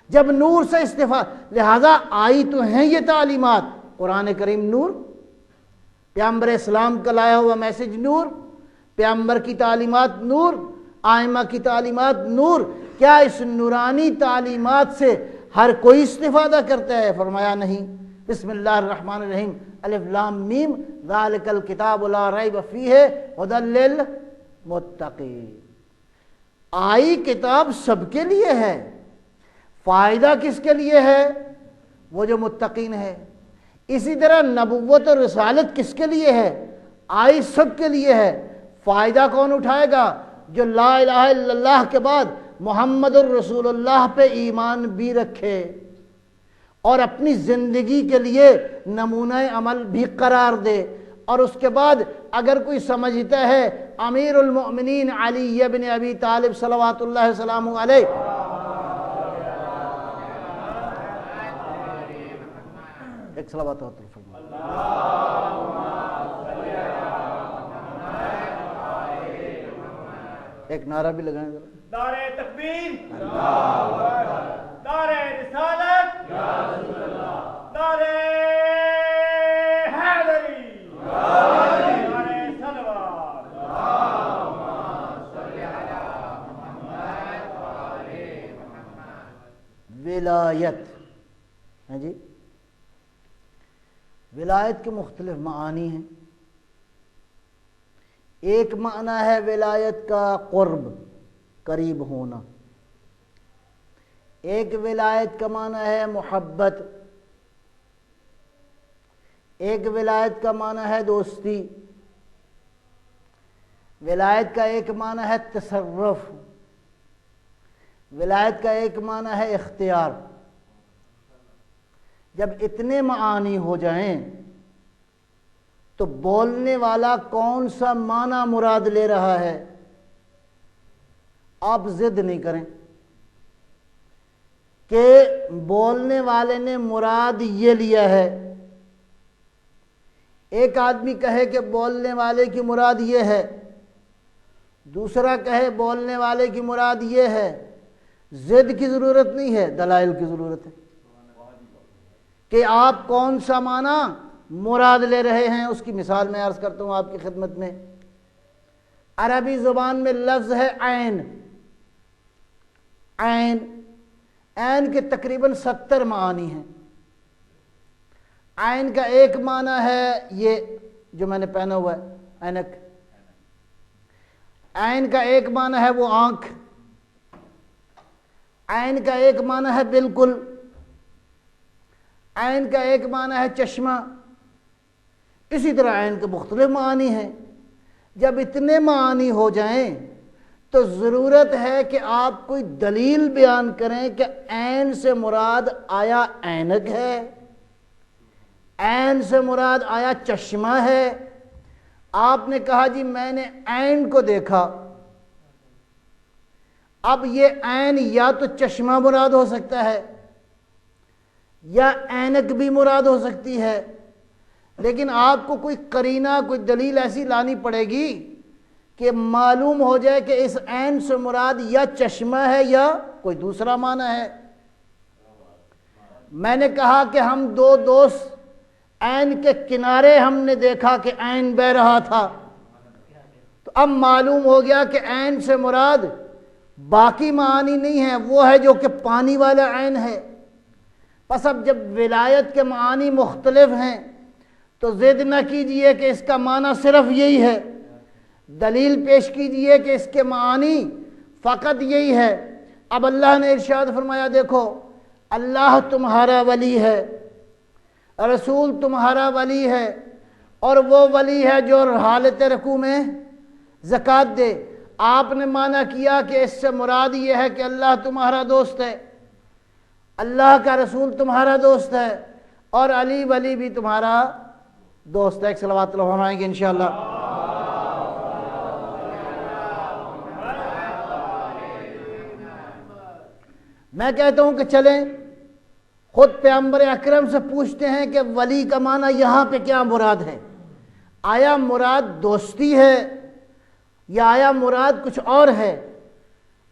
جب نور سے استفادہ، لہذا آئی تو ہیں یہ تعلیمات، قرآن کریم نور، پیغمبر اسلام کا لایا ہوا میسج نور، پیغمبر کی تعلیمات نور، آئمہ کی تعلیمات نور۔ کیا اس نورانی تعلیمات سے ہر کوئی استفادہ کرتا ہے؟ فرمایا نہیں۔ بسم اللہ الرحمن الرحیم، الف لام میم، ذالک الکتاب لا ریب فیہ ھدی للمتقین۔ آئی کتاب سب کے لیے ہے، فائدہ کس کے لیے ہے؟ وہ جو متقین ہے۔ اسی طرح نبوت اور رسالت کس کے لیے ہے؟ آئی سب کے لیے ہے۔ فائدہ کون اٹھائے گا؟ جو لا الہ الا اللہ کے بعد محمد الرسول اللہ پہ ایمان بھی رکھے اور اپنی زندگی کے لیے نمونہ عمل بھی قرار دے، اور اس کے بعد اگر کوئی سمجھتا ہے امیر المؤمنین علی بن ابی طالب صلوات اللہ وسلامہ علیہ، ایک صلوات ہوتا ایک نعرہ بھی لگائیں ذرا، نعرہ تکبیر، نعرہ رسالت، نعرہ حیدری، نعرہ صلوات۔ ولایت، ہاں جی، ولایت کے مختلف معانی ہیں۔ ایک معنی ہے ولایت کا قرب، قریب ہونا۔ ایک ولایت کا معنی ہے محبت، ایک ولایت کا معنی ہے دوستی، ولایت کا ایک معنی ہے تصرف، ولایت کا ایک معنی ہے اختیار۔ جب اتنے معانی ہو جائیں تو بولنے والا کون سا معنی مراد لے رہا ہے؟ آپ ضد نہیں کریں کہ بولنے والے نے مراد یہ لیا ہے۔ ایک آدمی کہے کہ بولنے والے کی مراد یہ ہے، دوسرا کہے بولنے والے کی مراد یہ ہے۔ ضد کی ضرورت نہیں ہے، دلائل کی ضرورت ہے کہ آپ کون سا معنی مراد لے رہے ہیں۔ اس کی مثال میں عرض کرتا ہوں آپ کی خدمت میں۔ عربی زبان میں لفظ ہے عین۔ عین، عین کے تقریباً 70 معانی ہیں۔ عین کا ایک معنی ہے یہ جو میں نے پہنا ہوا ہے، عینک۔ عین کا ایک معنی ہے وہ آنکھ۔ عین کا ایک معنی ہے بالکل۔ عین کا ایک معنی ہے چشمہ۔ اسی طرح عین کے مختلف معانی ہیں۔ جب اتنے معانی ہو جائیں تو ضرورت ہے کہ آپ کوئی دلیل بیان کریں کہ عین سے مراد آیا عینک ہے، عین سے مراد آیا چشمہ ہے۔ آپ نے کہا جی میں نے عین کو دیکھا، اب یہ عین یا تو چشمہ مراد ہو سکتا ہے یا عینک بھی مراد ہو سکتی ہے، لیکن آپ کو کوئی قرینہ، کوئی دلیل ایسی لانی پڑے گی کہ معلوم ہو جائے کہ اس عین سے مراد یا چشمہ ہے یا کوئی دوسرا معنی ہے۔ میں نے کہا کہ ہم دو دوست عین کے کنارے ہم نے دیکھا کہ عین بہہ رہا تھا، تو اب معلوم ہو گیا کہ عین سے مراد باقی معانی نہیں ہے، وہ ہے جو کہ پانی والا عین ہے۔ پس اب جب ولایت کے معانی مختلف ہیں تو ضد نہ کیجئے کہ اس کا معنی صرف یہی ہے، دلیل پیش کیجئے کہ اس کے معانی فقط یہی ہے۔ اب اللہ نے ارشاد فرمایا دیکھو اللہ تمہارا ولی ہے، رسول تمہارا ولی ہے، اور وہ ولی ہے جو حالت رکوع میں زکوٰۃ دے۔ آپ نے معنی کیا کہ اس سے مراد یہ ہے کہ اللہ تمہارا دوست ہے، اللہ کا رسول تمہارا دوست ہے، اور علی ولی بھی تمہارا دوست ہے۔ ایک صلوات اللہ فرمائیں گے انشاءاللہ۔ میں کہتا ہوں کہ چلیں خود پیغمبر اکرم سے پوچھتے ہیں کہ ولی کا معنی یہاں پہ کیا مراد ہے؟ آیا مراد دوستی ہے یا آیا مراد کچھ اور ہے؟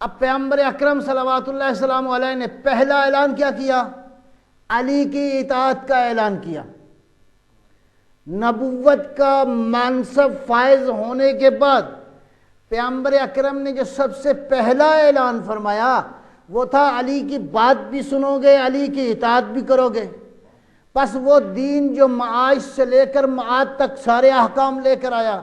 اب پیغمبر اکرم صلوات اللہ السلام علیہ نے پہلا اعلان کیا کیا؟ علی کی اطاعت کا اعلان کیا۔ نبوت کا منصب فائز ہونے کے بعد پیغمبر اکرم نے جو سب سے پہلا اعلان فرمایا وہ تھا علی کی بات بھی سنو گے، علی کی اطاعت بھی کرو گے۔ پس وہ دین جو معاش سے لے کر معاد تک سارے احکام لے کر آیا،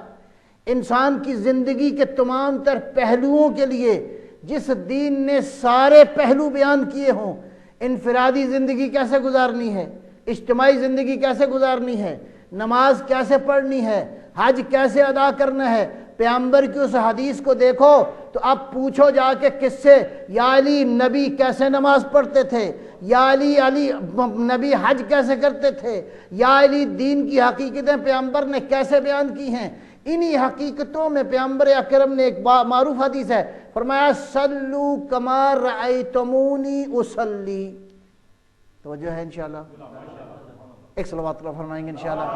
انسان کی زندگی کے تمام تر پہلوؤں کے لیے جس دین نے سارے پہلو بیان کیے ہوں، انفرادی زندگی کیسے گزارنی ہے، اجتماعی زندگی کیسے گزارنی ہے، نماز کیسے پڑھنی ہے، حج کیسے ادا کرنا ہے، پیغمبر کی اس حدیث کو دیکھو تو اب پوچھو جا کے کس سے، یا علی نبی کیسے نماز پڑھتے تھے، یا علی نبی حج کیسے کرتے تھے، یا علی دین کی حقیقتیں پیغمبر نے کیسے بیان کی ہیں۔ انہی حقیقتوں میں پیغمبر اکرم نے ایک معروف حدیث ہے، فرمایا صلو کما رأیتمونی اصلی۔ توجہ ہے انشاءاللہ، ایک صلوات اللہ فرمائیں گے انشاءاللہ۔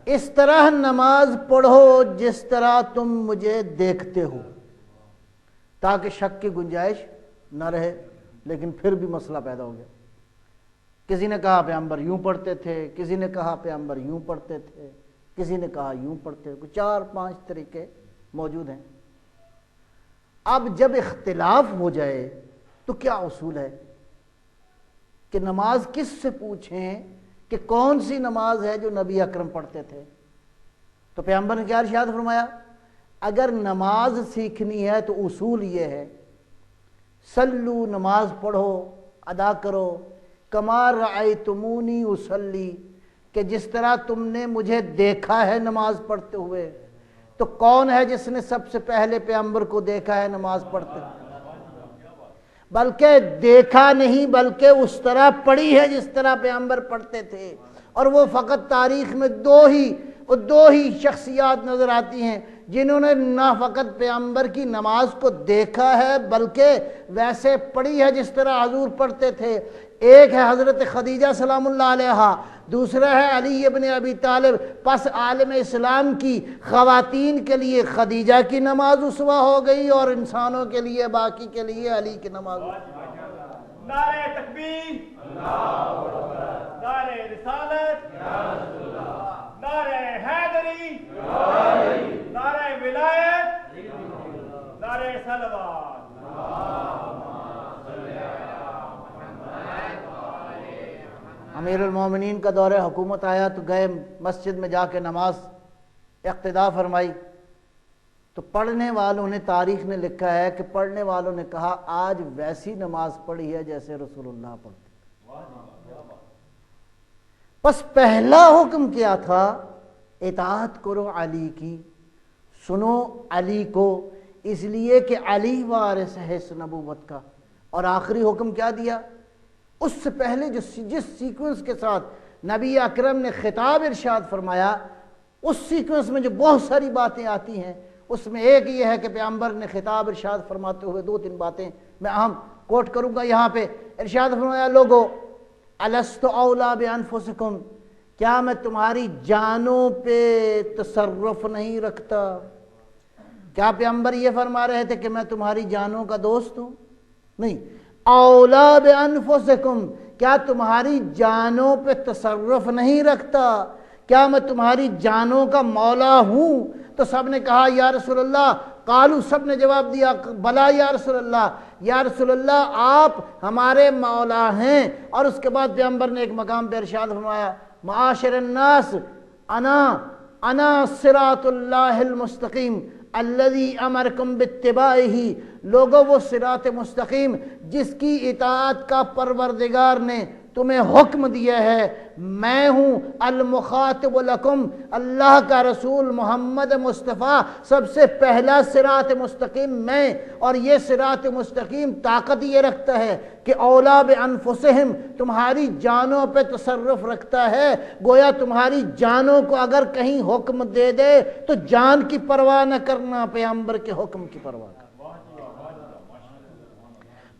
اس طرح نماز پڑھو جس طرح تم مجھے دیکھتے ہو، تاکہ شک کی گنجائش نہ رہے۔ لیکن پھر بھی مسئلہ پیدا ہو گیا، کسی نے کہا پیغمبر یوں پڑھتے تھے، کسی نے کہا پیغمبر یوں پڑھتے تھے، کسی نے کہا یوں پڑھتے تھے، 4-5 طریقے موجود ہیں۔ اب جب اختلاف ہو جائے تو کیا اصول ہے کہ نماز کس سے پوچھیں کہ کون سی نماز ہے جو نبی اکرم پڑھتے تھے؟ تو پیغمبر نے کیا ارشاد فرمایا؟ اگر نماز سیکھنی ہے تو اصول یہ ہے، صلو نماز پڑھو ادا کرو، کما رأیتمونی اصلی، کہ جس طرح تم نے مجھے دیکھا ہے نماز پڑھتے ہوئے۔ تو کون ہے جس نے سب سے پہلے پیغمبر کو دیکھا ہے نماز پڑھتے؟ بلکہ دیکھا نہیں بلکہ اس طرح پڑھی ہے جس طرح پیغمبر پڑھتے تھے۔ اور وہ فقط تاریخ میں دو ہی شخصیات نظر آتی ہیں جنہوں نے نہ فقط پیغمبر کی نماز کو دیکھا ہے بلکہ ویسے پڑھی ہے جس طرح حضور پڑھتے تھے۔ ایک ہے حضرت خدیجہ سلام اللہ علیہا، دوسرا ہے علی ابن ابی طالب۔ پس عالم اسلام کی خواتین کے لیے خدیجہ کی نماز اسوہ ہو گئی اور انسانوں کے لیے باقی کے لیے علی کی نماز۔ نعرہ تکبیر، نعرہ رسالت، نعرہ حیدری، نعرہ ولایت، نعرہ صلوات۔ امیر المومنین کا دور حکومت آیا تو گئے مسجد میں جا کے نماز اقتدا فرمائی، تو پڑھنے والوں نے، تاریخ نے لکھا ہے کہ پڑھنے والوں نے کہا آج ویسی نماز پڑھی ہے جیسے رسول اللہ پڑھتے۔ بس پہلا حکم کیا تھا؟ اطاعت کرو علی کی، سنو علی کو، اس لیے کہ علی وارث ہے اس نبوت کا۔ اور آخری حکم کیا دیا؟ اس سے پہلے جس سیکوینس کے ساتھ نبی اکرم نے خطاب ارشاد فرمایا، اس سیکوینس میں جو بہت ساری باتیں آتی ہیں، اس میں ایک یہ ہے کہ پیغمبر نے خطاب ارشاد فرماتے ہوئے 2-3 باتیں میں اہم کوٹ کروں گا یہاں پہ۔ ارشاد فرمایا، لوگو الست اولا بانفسکم، کیا میں تمہاری جانوں پہ تصرف نہیں رکھتا؟ کیا پیغمبر یہ فرما رہے تھے کہ میں تمہاری جانوں کا دوست ہوں؟ نہیں، اولا بانفسکم، کیا تمہاری جانوں پہ تصرف نہیں رکھتا؟ کیا میں تمہاری جانوں کا مولا ہوں؟ تو سب نے کہا یا رسول اللہ، قالو، سب نے جواب دیا بلا یا رسول اللہ، یا رسول اللہ آپ ہمارے مولا ہیں۔ اور اس کے بعد پیغمبر نے ایک مقام پہ ارشاد فرمایا، معاشر الناس انا صراط اللہ المستقیم الذی امرکم باتباعہ، لوگوں وہ صراط مستقیم جس کی اطاعت کا پروردگار نے تمہیں حکم دیا ہے، میں ہوں المخاطب لکم، اللہ کا رسول محمد مصطفیٰ سب سے پہلا صراط مستقیم میں۔ اور یہ صراط مستقیم طاقت یہ رکھتا ہے کہ اولا بانفسہم، تمہاری جانوں پہ تصرف رکھتا ہے۔ گویا تمہاری جانوں کو اگر کہیں حکم دے دے تو جان کی پرواہ نہ کرنا، پیغمبر کے حکم کی پرواہ کرنا۔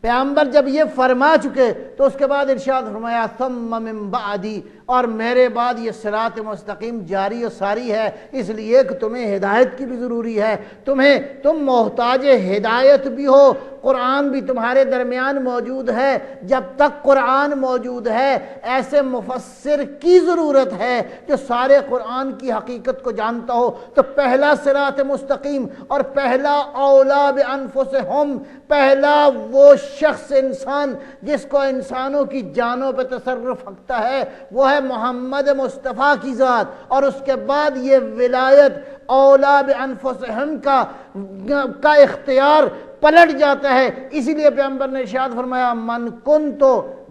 پیغمبر جب یہ فرما چکے تو اس کے بعد ارشاد فرمایا ثم من بعدی، اور میرے بعد یہ صراط مستقیم جاری و ساری ہے، اس لیے کہ تمہیں ہدایت کی بھی ضروری ہے، تم محتاج ہدایت بھی ہو۔ قرآن بھی تمہارے درمیان موجود ہے، جب تک قرآن موجود ہے ایسے مفسر کی ضرورت ہے جو سارے قرآن کی حقیقت کو جانتا ہو۔ تو پہلا صراط مستقیم اور پہلا اولا بانفسہم، پہلا وہ شخص انسان جس کو انسانوں کی جانوں پہ تصرف رکھتا ہے وہ ہے محمد مصطفیٰ کی ذات، اور اس کے بعد یہ ولایت اولا بانفسہم کا اختیار پلٹ جاتا ہے۔ اسی لیے پیغمبر نے ارشاد فرمایا من کنت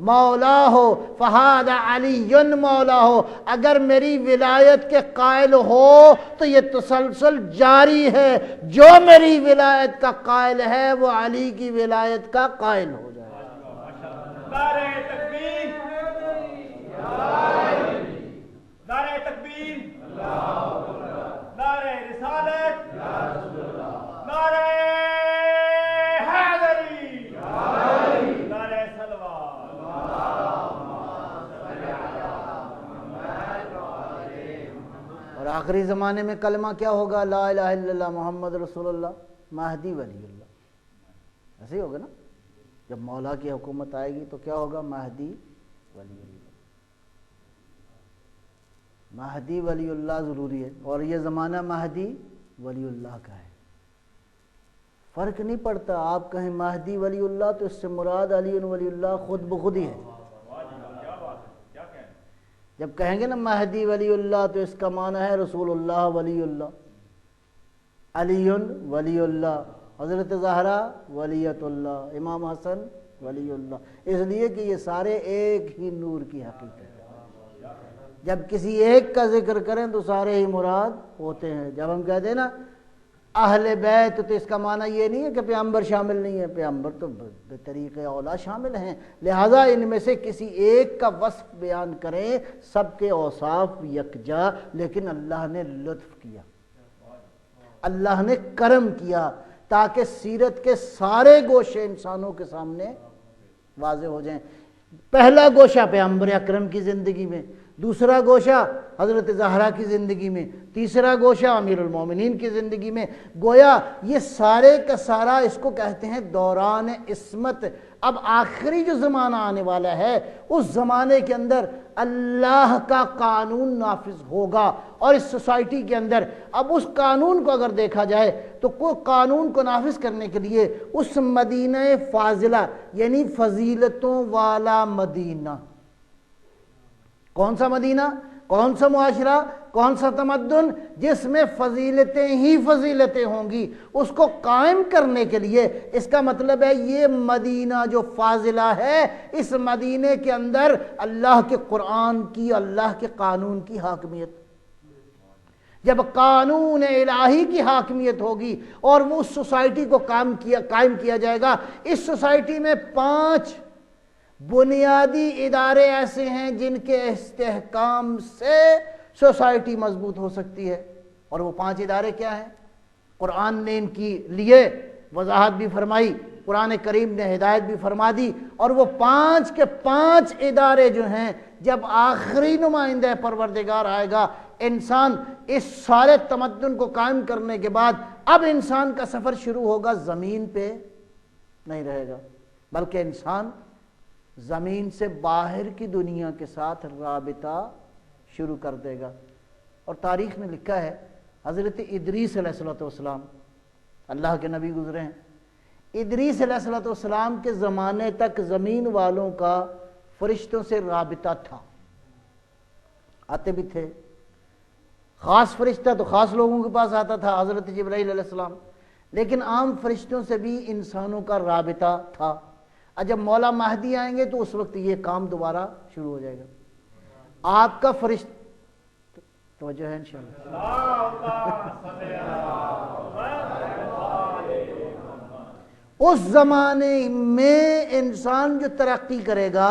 مولا ہو فہذا علی مولا ہو، اگر میری ولایت کے قائل ہو تو یہ تسلسل جاری ہے، جو میری ولایت کا قائل ہے وہ علی کی ولایت کا قائل ہو جائے۔ نعرہ تکبیر، نعرہ تکبیر، نعرہ رسالت، نعرہ حیدری، نعرہ صلوات۔ اور آخری زمانے میں کلمہ کیا ہوگا؟ لا الہ الا اللہ محمد رسول اللہ مہدی ولی اللہ، ایسے ہی ہوگا نا؟ جب مولا کی حکومت آئے گی تو کیا ہوگا؟ مہدی ولی اللہ، مہدی ولی اللہ ضروری ہے، اور یہ زمانہ مہدی ولی اللہ کا ہے۔ فرق نہیں پڑتا، آپ کہیں مہدی ولی اللہ تو اس سے مراد علی ولی اللہ خود بخود ہی ہے۔ جب کہیں گے نا مہدی ولی اللہ تو اس کا معنی ہے رسول اللہ ولی اللہ، علی ولی اللہ، حضرت زہرا ولیت اللہ، امام حسن ولی اللہ، اس لیے کہ یہ سارے ایک ہی نور کی حقیقت ہے۔ جب کسی ایک کا ذکر کریں تو سارے ہی مراد ہوتے ہیں۔ جب ہم کہتے ہیں نا اہل بیت تو اس کا معنی یہ نہیں ہے کہ پیغمبر شامل نہیں ہے، پیغمبر تو بطریق اولا شامل ہیں، لہذا ان میں سے کسی ایک کا وصف بیان کریں، سب کے اوصاف یکجا، لیکن اللہ نے لطف کیا، اللہ نے کرم کیا تاکہ سیرت کے سارے گوشے انسانوں کے سامنے واضح ہو جائیں۔ پہلا گوشہ پیغمبر اکرم کی زندگی میں، دوسرا گوشہ حضرت زہرا کی زندگی میں، تیسرا گوشہ امیر المومنین کی زندگی میں، گویا یہ سارے کا سارا اس کو کہتے ہیں دوران عصمت۔ اب آخری جو زمانہ آنے والا ہے اس زمانے کے اندر اللہ کا قانون نافذ ہوگا، اور اس سوسائٹی کے اندر اب اس قانون کو اگر دیکھا جائے تو کوئی قانون کو نافذ کرنے کے لیے اس مدینہ فاضلہ یعنی فضیلتوں والا مدینہ، کون سا مدینہ، کون سا معاشرہ، کون سا تمدن جس میں فضیلتیں ہی فضیلتیں ہوں گی، اس کو قائم کرنے کے لیے اس کا مطلب ہے یہ مدینہ جو فاضلہ ہے اس مدینے کے اندر اللہ کے قرآن کی، اللہ کے قانون کی حاکمیت۔ جب قانون الہی کی حاکمیت ہوگی اور وہ اس سوسائٹی کو قائم کیا جائے گا، اس سوسائٹی میں 5 بنیادی ادارے ایسے ہیں جن کے استحکام سے سوسائٹی مضبوط ہو سکتی ہے، اور وہ 5 ادارے کیا ہیں؟ قرآن نے ان کی لیے وضاحت بھی فرمائی، قرآن کریم نے ہدایت بھی فرما دی، اور وہ 5 کے 5 ادارے جو ہیں جب آخری نمائندہ پروردگار آئے گا، انسان اس سارے تمدن کو قائم کرنے کے بعد اب انسان کا سفر شروع ہوگا، زمین پہ نہیں رہے گا، بلکہ انسان زمین سے باہر کی دنیا کے ساتھ رابطہ شروع کر دے گا۔ اور تاریخ میں لکھا ہے حضرت ادریس علیہ السلام اللہ کے نبی گزرے ہیں، ادریس علیہ السلام کے زمانے تک زمین والوں کا فرشتوں سے رابطہ تھا، آتے بھی تھے، خاص فرشتہ تو خاص لوگوں کے پاس آتا تھا حضرت جبرائیل علیہ السلام، لیکن عام فرشتوں سے بھی انسانوں کا رابطہ تھا۔ جب مولا مہدی آئیں گے تو اس وقت یہ کام دوبارہ شروع ہو جائے گا۔ آپ کا فرشتہ توجہ ہے انشاءاللہ۔ اس زمانے میں انسان جو ترقی کرے گا،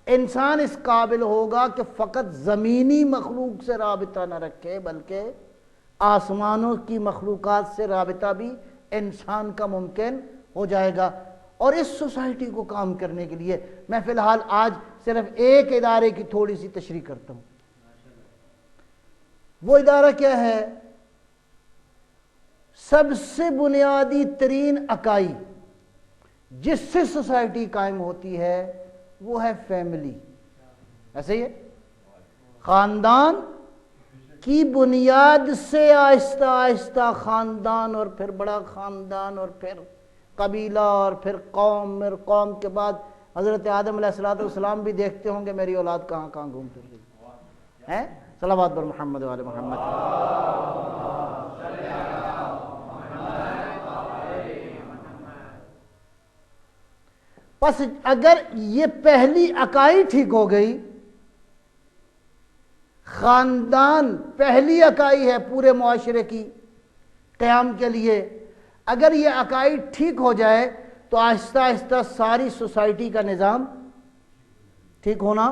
انسان اس قابل ہوگا کہ فقط زمینی مخلوق سے رابطہ نہ رکھے بلکہ آسمانوں کی مخلوقات سے رابطہ بھی انسان کا ممکن ہو جائے گا، اور اس سوسائٹی کو کام کرنے کے لیے میں فی الحال آج صرف ایک ادارے کی تھوڑی سی تشریح کرتا ہوں. وہ ادارہ کیا ہے؟ سب سے بنیادی ترین اکائی جس سے سوسائٹی قائم ہوتی ہے وہ ہے فیملی. ایسے ہی ہے. خاندان کی بنیاد سے آہستہ آہستہ خاندان، اور پھر بڑا خاندان، اور پھر قبیلہ، اور پھر قوم، اور قوم کے بعد حضرت آدم علیہ السلام بھی دیکھتے ہوں گے میری اولاد کہاں کہاں گھوم پھر رہی ہے. صلوات بر محمد و آل محمد. پس اگر یہ پہلی اکائی ٹھیک ہو گئی، خاندان پہلی اکائی ہے پورے معاشرے کی قیام کے لیے، اگر یہ اکائی ٹھیک ہو جائے تو آہستہ آہستہ ساری سوسائٹی کا نظام ٹھیک ہونا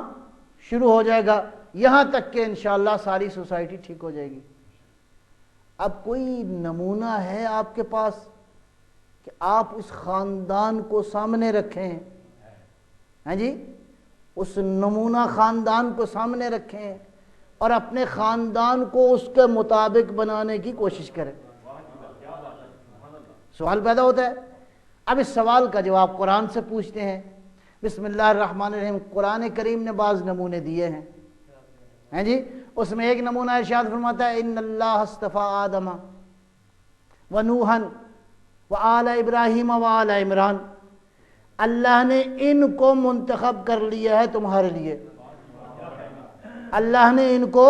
شروع ہو جائے گا، یہاں تک کہ انشاءاللہ ساری سوسائٹی ٹھیک ہو جائے گی. اب کوئی نمونہ ہے آپ کے پاس کہ آپ اس خاندان کو سامنے رکھیں؟ ہاں جی، اس نمونہ خاندان کو سامنے رکھیں اور اپنے خاندان کو اس کے مطابق بنانے کی کوشش کریں. سوال پیدا ہوتا ہے. اب اس سوال کا جواب قرآن سے پوچھتے ہیں. بسم اللہ الرحمن الرحیم. قرآن کریم نے بعض نمونے دیے ہیں. ہیں جی، اس میں ایک نمونہ ارشاد فرماتا ہے ان اللہ اصطفیٰ آدم و نوحن و آل ابراہیم و آل عمران. اللہ نے ان کو منتخب کر لیا ہے تمہارے لیے. اللہ نے ان کو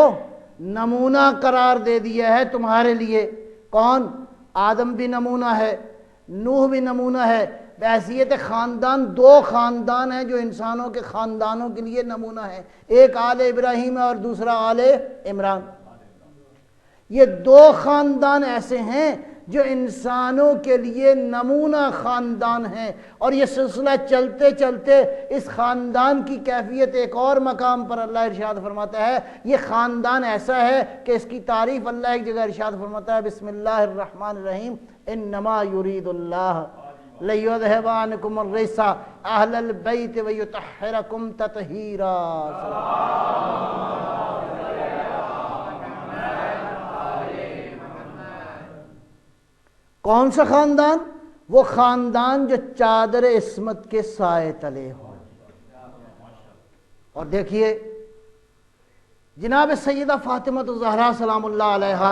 نمونہ قرار دے دیا ہے تمہارے لیے. کون؟ آدم بھی نمونہ ہے، نوح بھی نمونہ ہے. بحیثیت خاندان دو خاندان ہیں جو انسانوں کے خاندانوں کے لیے نمونہ ہے. ایک آل ابراہیم ہے اور دوسرا آل عمران. یہ دو خاندان ایسے ہیں جو انسانوں کے لیے نمونہ خاندان ہیں، اور یہ سلسلہ چلتے چلتے اس خاندان کی کیفیت ایک اور مقام پر اللہ ارشاد فرماتا ہے. یہ خاندان ایسا ہے کہ اس کی تعریف اللہ ایک جگہ ارشاد فرماتا ہے بسم اللہ الرحمن الرحیم انما یرید اللہ لیذہب عنکم الرجس اہل البیت ویطہرکم تطہیرا. کون سا خاندان؟ وہ خاندان جو چادر عصمت کے سائے تلے ہو. اور دیکھیے جناب سیدہ فاطمہ الزہرا سلام اللہ علیہا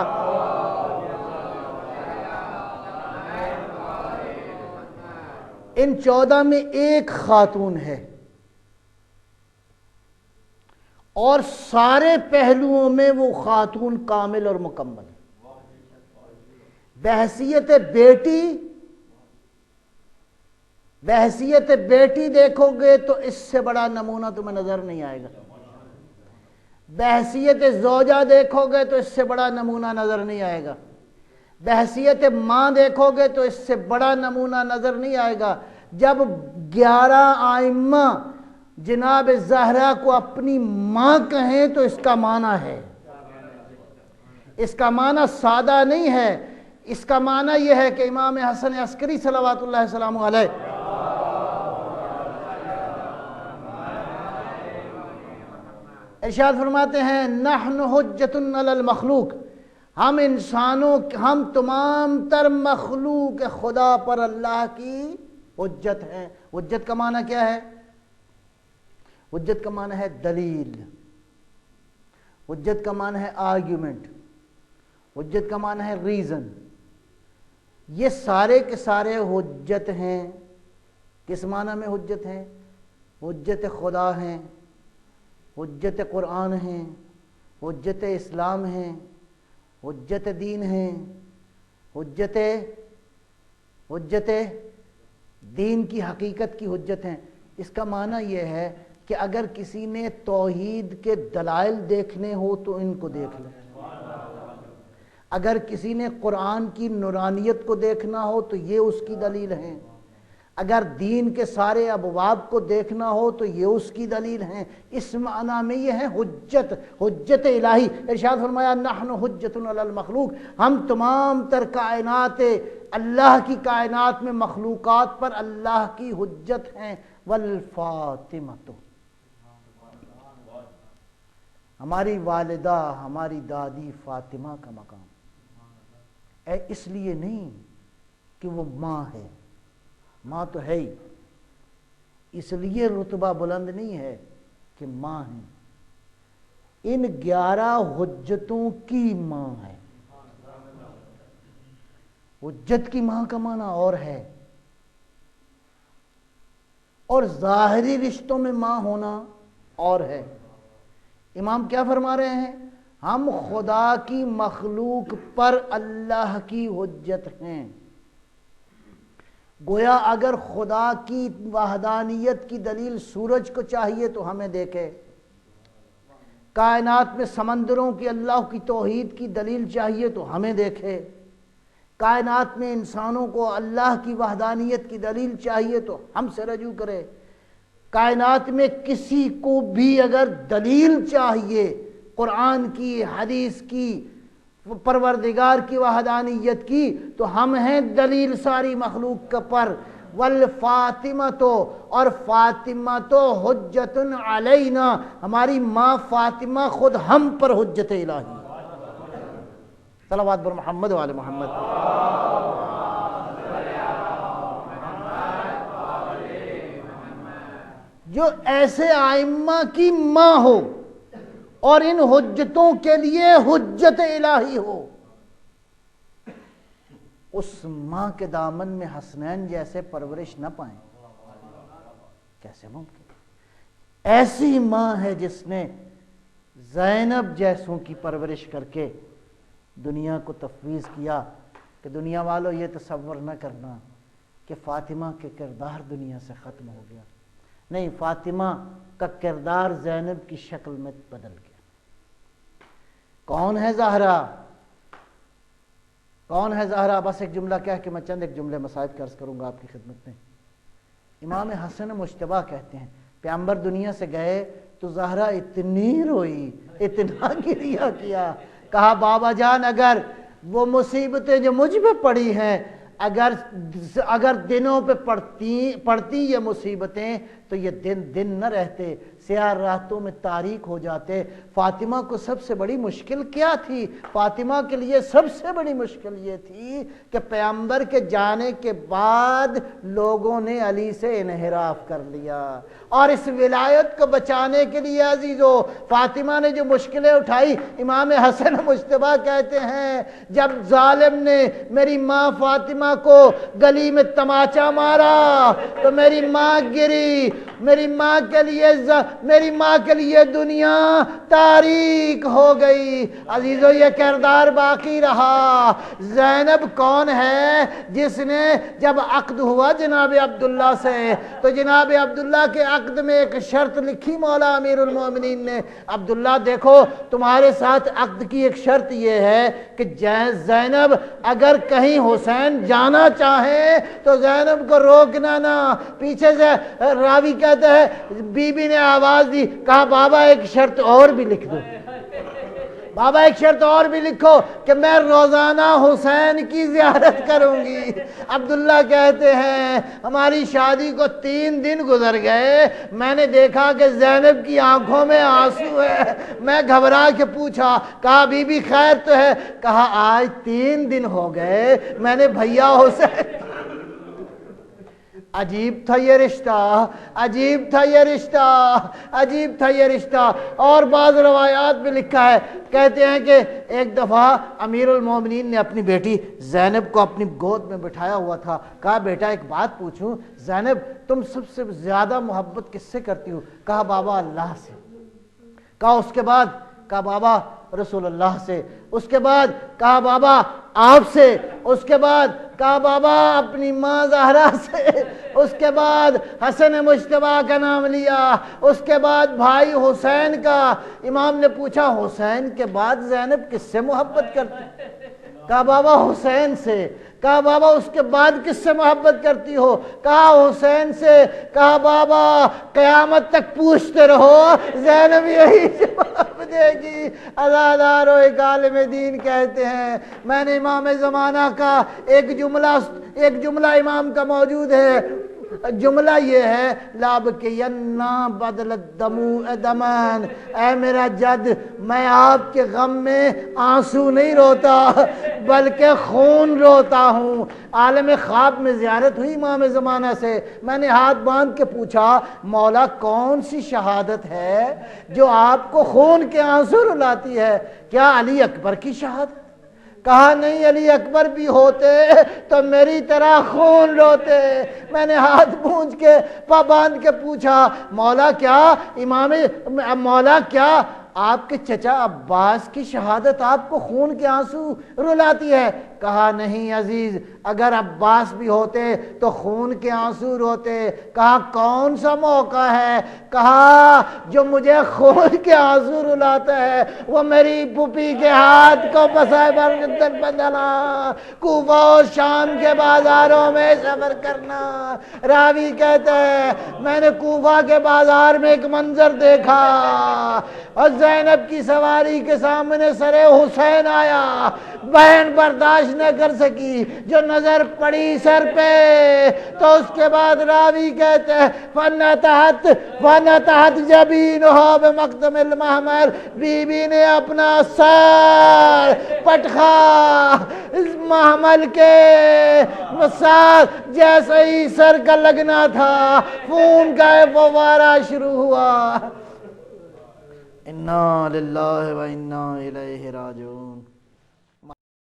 ان 14 میں ایک خاتون ہے اور سارے پہلوؤں میں وہ خاتون کامل اور مکمل. بحیثیت بیٹی دیکھو گے تو اس سے بڑا نمونہ تمہیں نظر نہیں آئے گا. بحیثیت زوجہ دیکھو گے تو اس سے بڑا نمونہ نظر نہیں آئے گا. بحیثیت ماں دیکھو گے تو اس سے بڑا نمونہ نظر نہیں آئے گا. جب 11 آئمہ جناب زہرا کو اپنی ماں کہیں تو اس کا معنی ہے، اس کا معنی سادہ نہیں ہے. اس کا معنی یہ ہے کہ امام حسن عسکری صلوات اللہ السلام علیہ ارشاد فرماتے ہیں نحن حجۃ علی المخلوق. ہم تمام تر مخلوق خدا پر اللہ کی حجت ہیں. حجت کا معنی کیا ہے؟ حجت کا معنی ہے دلیل. حجت کا معنی ہے آرگیومنٹ. حجت کا معنی ہے ریزن. یہ سارے کے سارے حجت ہیں. کس معنی میں حجت ہیں؟ حجت خدا ہیں، حجت قرآن ہیں، حجت اسلام ہیں، حجت دین ہیں، حجت دین کی حقیقت کی حجت ہیں. اس کا معنی یہ ہے کہ اگر کسی نے توحید کے دلائل دیکھنے ہو تو ان کو دیکھ لیں. اگر کسی نے قرآن کی نورانیت کو دیکھنا ہو تو یہ اس کی دلیل ہیں. اگر دین کے سارے ابواب کو دیکھنا ہو تو یہ اس کی دلیل ہیں. اس معنی میں یہ ہے حجت الہی. ارشاد فرمایا نحن حجۃ علی المخلوق. ہم تمام تر کائنات اللہ کی کائنات میں مخلوقات پر اللہ کی حجت ہیں. والفاطمۃ، ہماری والدہ ہماری دادی فاطمہ کا مقام اس لیے نہیں کہ وہ ماں ہے، ماں تو ہے ہی، اس لیے رتبہ بلند نہیں ہے کہ ماں ہے، ان 11 حجتوں کی ماں ہے. حجت کی ماں کا معنی اور ہے، اور ظاہری رشتوں میں ماں ہونا اور ہے. امام کیا فرما رہے ہیں؟ ہم خدا کی مخلوق پر اللہ کی حجت ہیں. گویا اگر خدا کی وحدانیت کی دلیل سورج کو چاہیے تو ہمیں دیکھے، کائنات میں سمندروں کی اللہ کی توحید کی دلیل چاہیے تو ہمیں دیکھے، کائنات میں انسانوں کو اللہ کی وحدانیت کی دلیل چاہیے تو ہم سے رجوع کرے. کائنات میں کسی کو بھی اگر دلیل چاہیے قرآن کی، حدیث کی، پروردگار کی وحدانیت کی، تو ہم ہیں دلیل ساری مخلوق کا پر. والفاطمۃ، اور فاطمہ تو حجت علینا، ہماری ماں فاطمہ خود ہم پر حجت الہی. صلوات بر محمد وعلی محمد. جو ایسے ائمہ کی ماں ہو اور ان حجتوں کے لیے حجت الہی ہو، اس ماں کے دامن میں حسنین جیسے پرورش نہ پائیں، کیسے ممکن؟ ایسی ماں ہے جس نے زینب جیسوں کی پرورش کر کے دنیا کو تفویض کیا کہ دنیا والوں یہ تصور نہ کرنا کہ فاطمہ کے کردار دنیا سے ختم ہو گیا. نہیں، فاطمہ کا کردار زینب کی شکل میں بدل گیا. کون ہے زہرا؟ کون ہے زہرا؟ بس ایک جملہ کہہ کے میں چند ایک جملے مسائب کا عرض کروں گا آپ کی خدمت میں. امام حسن مجتبیٰ کہتے ہیں پیغمبر دنیا سے گئے تو زہرا اتنی روئی، اتنا گریہ کیا، کہا بابا جان اگر وہ مصیبتیں جو مجھ پہ پڑی ہیں اگر دنوں پہ پڑتی یہ مصیبتیں تو یہ دن نہ رہتے، سیاہ راتوں میں تاریک ہو جاتے. فاطمہ کو سب سے بڑی مشکل کیا تھی؟ فاطمہ کے لیے سب سے بڑی مشکل یہ تھی کہ پیغمبر کے جانے کے بعد لوگوں نے علی سے انحراف کر لیا، اور اس ولایت کو بچانے کے لیے عزیزو فاطمہ نے جو مشکلیں اٹھائی. امام حسن مجتبیٰ کہتے ہیں جب ظالم نے میری ماں فاطمہ کو گلی میں تماچا مارا تو میری ماں گری، میری ماں کے لیے دنیا تاریک ہو گئی. عزیزو یہ کردار باقی رہا. زینب کون ہے جس نے جب عقد ہوا جناب عبداللہ سے تو جناب عبداللہ کے عقد میں ایک شرط لکھی مولا امیر المومنین نے، عبداللہ دیکھو تمہارے ساتھ عقد کی ایک شرط یہ ہے کہ زینب اگر کہیں حسین جانا چاہے تو زینب کو روکنا نہ. پیچھے سے راوی کہتا ہے بی بی نے آواز دی، کہا بابا ایک شرط اور بھی لکھ دو، بابا ایک شرط اور بھی لکھو کہ میں روزانہ حسین کی زیارت کروں گی. عبداللہ کہتے ہیں ہماری شادی کو 3 دن گزر گئے، میں نے دیکھا کہ زینب کی آنکھوں میں آنسو ہے. میں گھبرا کے پوچھا، کہا بی بی خیر تو ہے؟ کہا آج 3 دن ہو گئے میں نے بھیا حسین. عجیب تھا یہ رشتہ، عجیب تھا یہ رشتہ، عجیب تھا یہ رشتہ. اور بعض روایات میں لکھا ہے، کہتے ہیں کہ ایک دفعہ امیر المومنین نے اپنی بیٹی زینب کو اپنی گود میں بٹھایا ہوا تھا. کہا بیٹا ایک بات پوچھوں، زینب تم سب سے زیادہ محبت کس سے کرتی ہو؟ کہا بابا اللہ سے. کہا اس کے بعد؟ کہا بابا رسول اللہ سے. اس کے بعد؟ کہا بابا آپ سے. اس کے بعد؟ کہا بابا اپنی ماں زہرا سے. اس کے بعد حسن مجتبیٰ کا نام لیا. اس کے بعد بھائی حسین کا. امام نے پوچھا حسین کے بعد زینب کس سے محبت کرتی؟ کہا بابا حسین سے۔ کہا بابا اس کے بعد کس سے محبت کرتی ہو؟ کہا حسین سے۔ کہا بابا قیامت تک پوچھتے رہو، زینب یہی جواب دے گی۔ عزادار و ایک عالم دین کہتے ہیں میں نے امام زمانہ کا ایک جملہ امام کا موجود ہے، جملہ یہ ہے لابکیننا بدل الدموع دمن، اے میرا جد میں آپ کے غم میں آنسو نہیں روتا بلکہ خون روتا ہوں۔ عالم خواب میں زیارت ہوئی امام زمانہ سے، میں نے ہاتھ باندھ کے پوچھا مولا کون سی شہادت ہے جو آپ کو خون کے آنسو رلاتی ہے؟ کیا علی اکبر کی شہادت؟ کہا نہیں، علی اکبر بھی ہوتے تو میری طرح خون روتے۔ میں نے ہاتھ پونچھ کے باندھ کے پوچھا مولا کیا آپ کے چچا عباس کی شہادت آپ کو خون کے آنسو رلاتی ہے؟ کہا نہیں عزیز، اگر عباس بھی ہوتے تو خون کے آنسو روتے۔ کہا کون سا موقع ہے؟ کہا جو مجھے خون کے آنسو رلاتا ہے وہ میری پھوپھی کے ہاتھ کو بسائے برگدن بدلا، کوفہ و شام کے بازاروں میں سفر کرنا۔ راوی کہتا ہے میں نے کوفہ کے بازار میں ایک منظر دیکھا اور زینب کی سواری کے سامنے سر حسین آیا، بہن برداشت نہ کر سکی، جو نظر پڑی سر پہ تو اس کے بعد راوی کہتے ہیں فَنَتَحَتْ جَبِينُهَا بِمَقْدَمِ الْمَحْمَرِ، بی بی نے اپنا سر پٹخا اس محمل کے ساتھ جیسے ہی سر کا لگنا تھا خون کا فوارہ شروع ہوا۔ انا للہ و انا الیہ راجعون۔